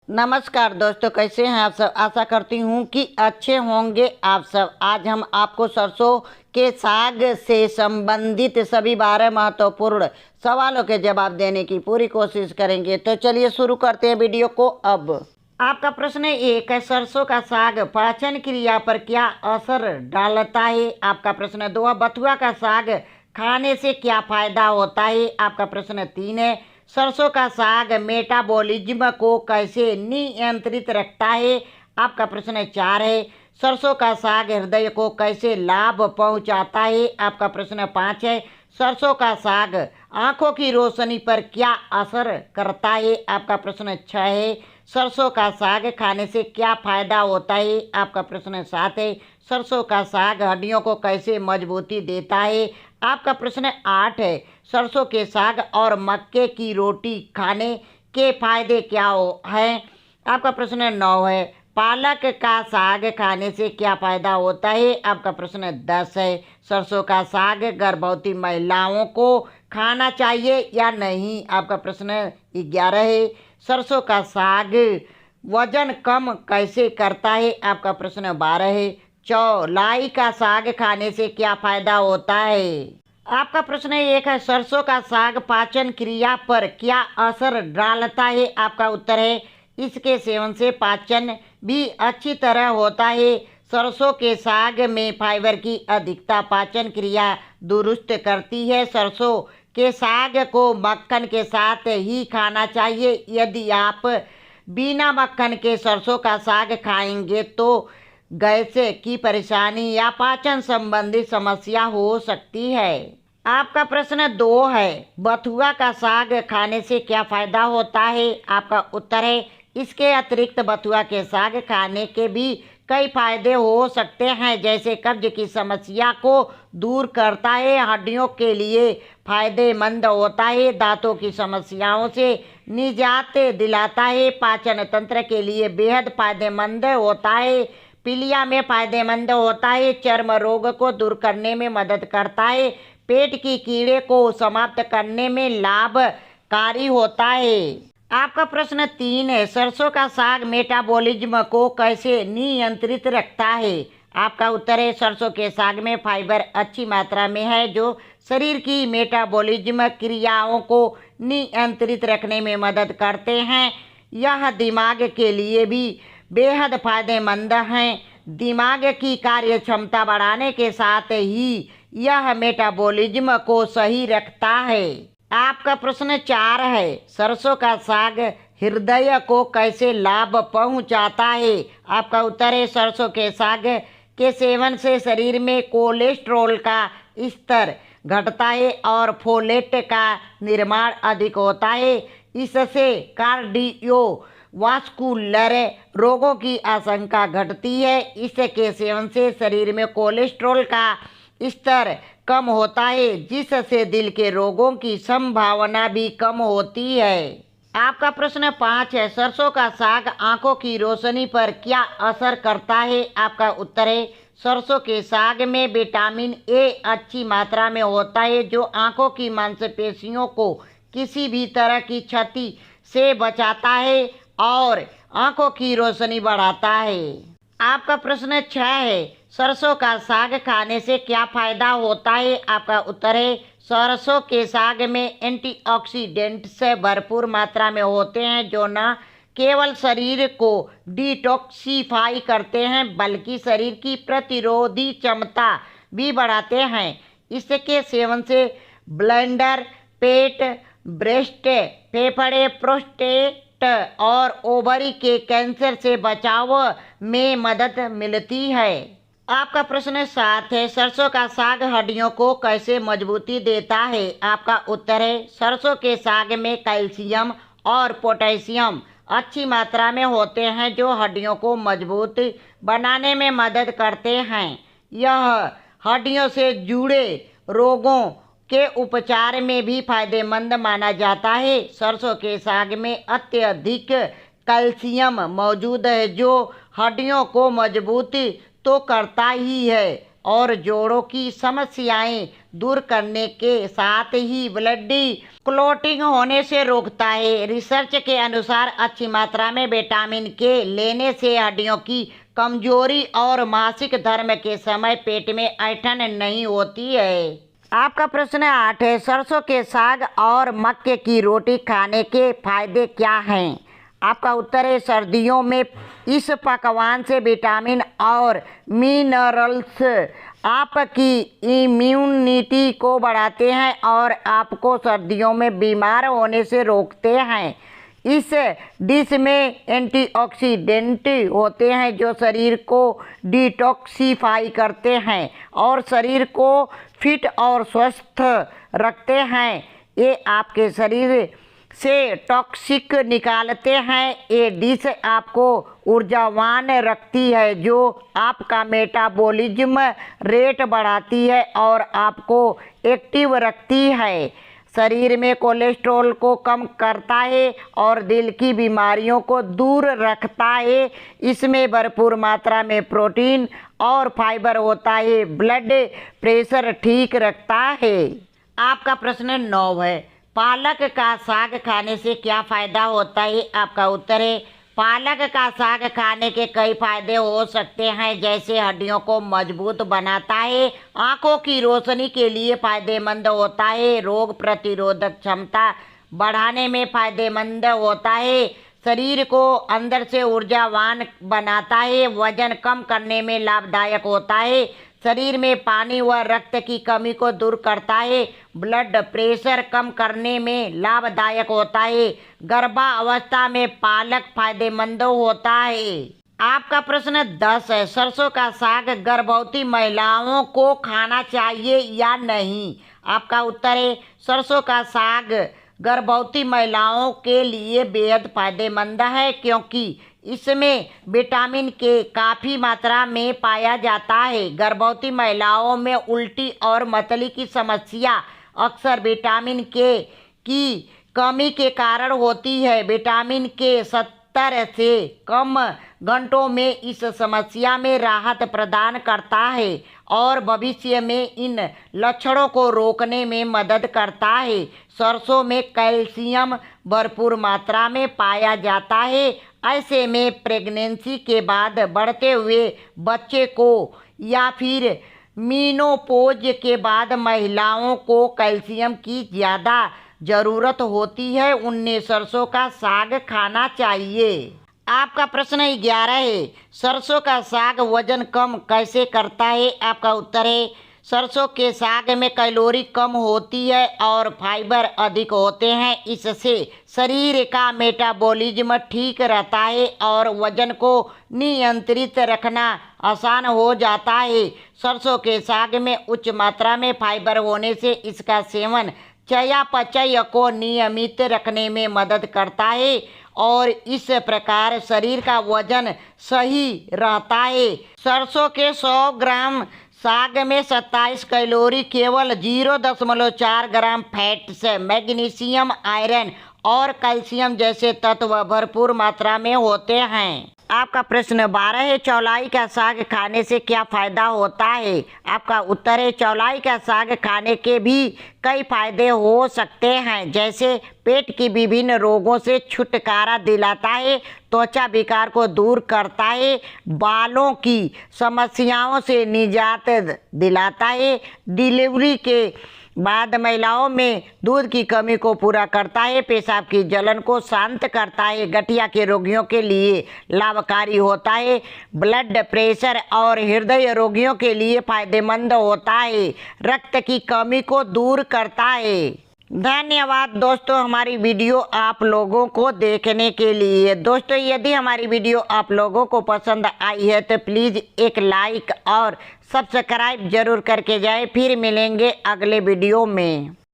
नमस्कार दोस्तों, कैसे हैं आप सब। आशा करती हूँ कि अच्छे होंगे आप सब। आज हम आपको सरसों के साग से संबंधित सभी 12 महत्वपूर्ण सवालों के जवाब देने की पूरी कोशिश करेंगे। तो चलिए शुरू करते हैं वीडियो को। अब आपका प्रश्न 1 है, सरसों का साग पाचन क्रिया पर क्या असर डालता है। आपका प्रश्न 2 है, बथुआ का साग खाने से क्या फायदा होता है। आपका प्रश्न 3 है, सरसों का साग मेटाबॉलिज्म को कैसे नियंत्रित रखता है। आपका प्रश्न 4 है, सरसों का साग हृदय को कैसे लाभ पहुंचाता है। आपका प्रश्न 5 है, सरसों का साग आंखों की रोशनी पर क्या असर करता है। आपका प्रश्न 6 है, सरसों का साग खाने से क्या फायदा होता है। आपका प्रश्न 7 है, सरसों का साग हड्डियों को कैसे मजबूती देता है। आपका प्रश्न 8 है, सरसों के साग और मक्के की रोटी खाने के फायदे क्या हैं। आपका प्रश्न 9 है, पालक का साग खाने से क्या फायदा होता है। आपका प्रश्न 10 है, सरसों का साग गर्भवती महिलाओं को खाना चाहिए या नहीं। आपका प्रश्न 11 है, सरसों का साग वजन कम कैसे करता है। आपका प्रश्न 12 है, चौलाई का साग खाने से क्या फायदा होता है। आपका प्रश्न 1 है, सरसों का साग पाचन क्रिया पर क्या असर डालता है। आपका उत्तर है, इसके सेवन से पाचन भी अच्छी तरह होता है। सरसों के साग में फाइबर की अधिकता पाचन क्रिया दुरुस्त करती है। सरसों के साग को मक्खन के साथ ही खाना चाहिए। यदि आप बिना मक्खन के सरसों का साग खाएंगे तो गैस की परेशानी या पाचन संबंधी समस्या हो सकती है। आपका प्रश्न 2 है, बथुआ का साग खाने से क्या फायदा होता है। आपका उत्तर है, इसके अतिरिक्त बथुआ के साग खाने के भी कई फायदे हो सकते हैं, जैसे कब्ज की समस्या को दूर करता है, हड्डियों के लिए फायदेमंद होता है, दांतों की समस्याओं से निजात दिलाता है, पाचन तंत्र के लिए बेहद फायदेमंद होता है, पीलिया में फायदेमंद होता है, चर्म रोग को दूर करने में मदद करता है, पेट की कीड़े को समाप्त करने में लाभकारी होता है। आपका प्रश्न 3 है, सरसों का साग मेटाबॉलिज्म को कैसे नियंत्रित रखता है। आपका उत्तर है, सरसों के साग में फाइबर अच्छी मात्रा में है जो शरीर की मेटाबॉलिज्म क्रियाओं को नियंत्रित रखने में मदद करते हैं। यह दिमाग के लिए भी बेहद फायदेमंद हैं। दिमाग की कार्य क्षमता बढ़ाने के साथ ही यह मेटाबॉलिज्म को सही रखता है। आपका प्रश्न 4 है, सरसों का साग हृदय को कैसे लाभ पहुंचाता है। आपका उत्तर है, सरसों के साग के सेवन से शरीर में कोलेस्ट्रॉल का स्तर घटता है और फोलेट का निर्माण अधिक होता है। इससे कार्डियोवास्कुलर रोगों की आशंका घटती है। इसके सेवन से शरीर में कोलेस्ट्रॉल का स्तर कम होता है, जिससे दिल के रोगों की संभावना भी कम होती है। आपका प्रश्न 5 है, सरसों का साग आंखों की रोशनी पर क्या असर करता है। आपका उत्तर है, सरसों के साग में विटामिन ए अच्छी मात्रा में होता है जो आंखों की मांसपेशियों को किसी भी तरह की क्षति से बचाता है और आंखों की रोशनी बढ़ाता है। आपका प्रश्न 6 है, सरसों का साग खाने से क्या फायदा होता है। आपका उत्तर है, सरसों के साग में एंटीऑक्सीडेंट्स भरपूर मात्रा में होते हैं जो न केवल शरीर को डिटॉक्सिफाई करते हैं बल्कि शरीर की प्रतिरोधी क्षमता भी बढ़ाते हैं। इसके सेवन से ब्लैंडर, पेट, ब्रेस्ट, फेफड़े, प्रोस्टेट और ओवरी के कैंसर से बचाव में मदद मिलती है। आपका प्रश्न 7 है, सरसों का साग हड्डियों को कैसे मजबूती देता है। आपका उत्तर है, सरसों के साग में कैल्शियम और पोटेशियम अच्छी मात्रा में होते हैं जो हड्डियों को मजबूत बनाने में मदद करते हैं। यह हड्डियों से जुड़े रोगों के उपचार में भी फायदेमंद माना जाता है। सरसों के साग में अत्यधिक कैल्शियम मौजूद है जो हड्डियों को मजबूत तो करता ही है और जोड़ों की समस्याएं दूर करने के साथ ही ब्लड क्लॉटिंग होने से रोकता है। रिसर्च के अनुसार अच्छी मात्रा में विटामिन के लेने से हड्डियों की कमजोरी और मासिक धर्म के समय पेट में ऐंठन नहीं होती है। आपका प्रश्न 8 है, सरसों के साग और मक्के की रोटी खाने के फायदे क्या हैं? आपका उत्तर है, सर्दियों में इस पकवान से विटामिन और मिनरल्स आपकी इम्यूनिटी को बढ़ाते हैं और आपको सर्दियों में बीमार होने से रोकते हैं। इस डिश में एंटीऑक्सीडेंट होते हैं जो शरीर को डिटॉक्सिफाई करते हैं और शरीर को फिट और स्वस्थ रखते हैं। ये आपके शरीर से टॉक्सिक निकालते हैं। ये डिश आपको ऊर्जावान रखती है जो आपका मेटाबॉलिज्म रेट बढ़ाती है और आपको एक्टिव रखती है। शरीर में कोलेस्ट्रॉल को कम करता है और दिल की बीमारियों को दूर रखता है। इसमें भरपूर मात्रा में प्रोटीन और फाइबर होता है। ब्लड प्रेशर ठीक रखता है। आपका प्रश्न 9 है, पालक का साग खाने से क्या फ़ायदा होता है? आपका उत्तर है, पालक का साग खाने के कई फायदे हो सकते हैं, जैसे हड्डियों को मजबूत बनाता है, आंखों की रोशनी के लिए फायदेमंद होता है, रोग प्रतिरोधक क्षमता बढ़ाने में फायदेमंद होता है, शरीर को अंदर से ऊर्जावान बनाता है, वजन कम करने में लाभदायक होता है, शरीर में पानी व रक्त की कमी को दूर करता है, ब्लड प्रेशर कम करने में लाभदायक होता है, गर्भावस्था में पालक फायदेमंद होता है। आपका प्रश्न 10 है, सरसों का साग गर्भवती महिलाओं को खाना चाहिए या नहीं? आपका उत्तर है, सरसों का साग गर्भवती महिलाओं के लिए बेहद फायदेमंद है क्योंकि इसमें विटामिन के काफ़ी मात्रा में पाया जाता है। गर्भवती महिलाओं में उल्टी और मतली की समस्या अक्सर विटामिन के की कमी के कारण होती है। विटामिन के 70 से कम घंटों में इस समस्या में राहत प्रदान करता है और भविष्य में इन लक्षणों को रोकने में मदद करता है। सरसों में कैल्शियम भरपूर मात्रा में पाया जाता है। ऐसे में प्रेगनेंसी के बाद बढ़ते हुए बच्चे को या फिर मीनोपोज के बाद महिलाओं को कैल्शियम की ज़्यादा ज़रूरत होती है, उन्हें सरसों का साग खाना चाहिए। आपका प्रश्न 11 है, सरसों का साग वजन कम कैसे करता है? आपका उत्तर है, सरसों के साग में कैलोरी कम होती है और फाइबर अधिक होते हैं। इससे शरीर का मेटाबॉलिज्म ठीक रहता है और वजन को नियंत्रित रखना आसान हो जाता है। सरसों के साग में उच्च मात्रा में फाइबर होने से इसका सेवन चयापचय को नियमित रखने में मदद करता है और इस प्रकार शरीर का वजन सही रहता है। सरसों के 100 ग्राम साग में 27 कैलोरी, केवल 0.4 ग्राम फैट्स, मैग्नीशियम, आयरन और कैल्शियम जैसे तत्व भरपूर मात्रा में होते हैं। आपका प्रश्न 12 है, चौलाई का साग खाने से क्या फ़ायदा होता है? आपका उत्तर है, चौलाई का साग खाने के भी कई फायदे हो सकते हैं, जैसे पेट की विभिन्न रोगों से छुटकारा दिलाता है, त्वचा विकार को दूर करता है, बालों की समस्याओं से निजात दिलाता है, डिलीवरी के बाद महिलाओं में दूध की कमी को पूरा करता है, पेशाब की जलन को शांत करता है, गठिया के रोगियों के लिए लाभकारी होता है, ब्लड प्रेशर और हृदय रोगियों के लिए फायदेमंद होता है, रक्त की कमी को दूर करता है। धन्यवाद दोस्तों हमारी वीडियो आप लोगों को देखने के लिए। दोस्तों यदि हमारी वीडियो आप लोगों को पसंद आई है तो प्लीज़ एक लाइक और सब्सक्राइब जरूर करके जाएं। फिर मिलेंगे अगले वीडियो में।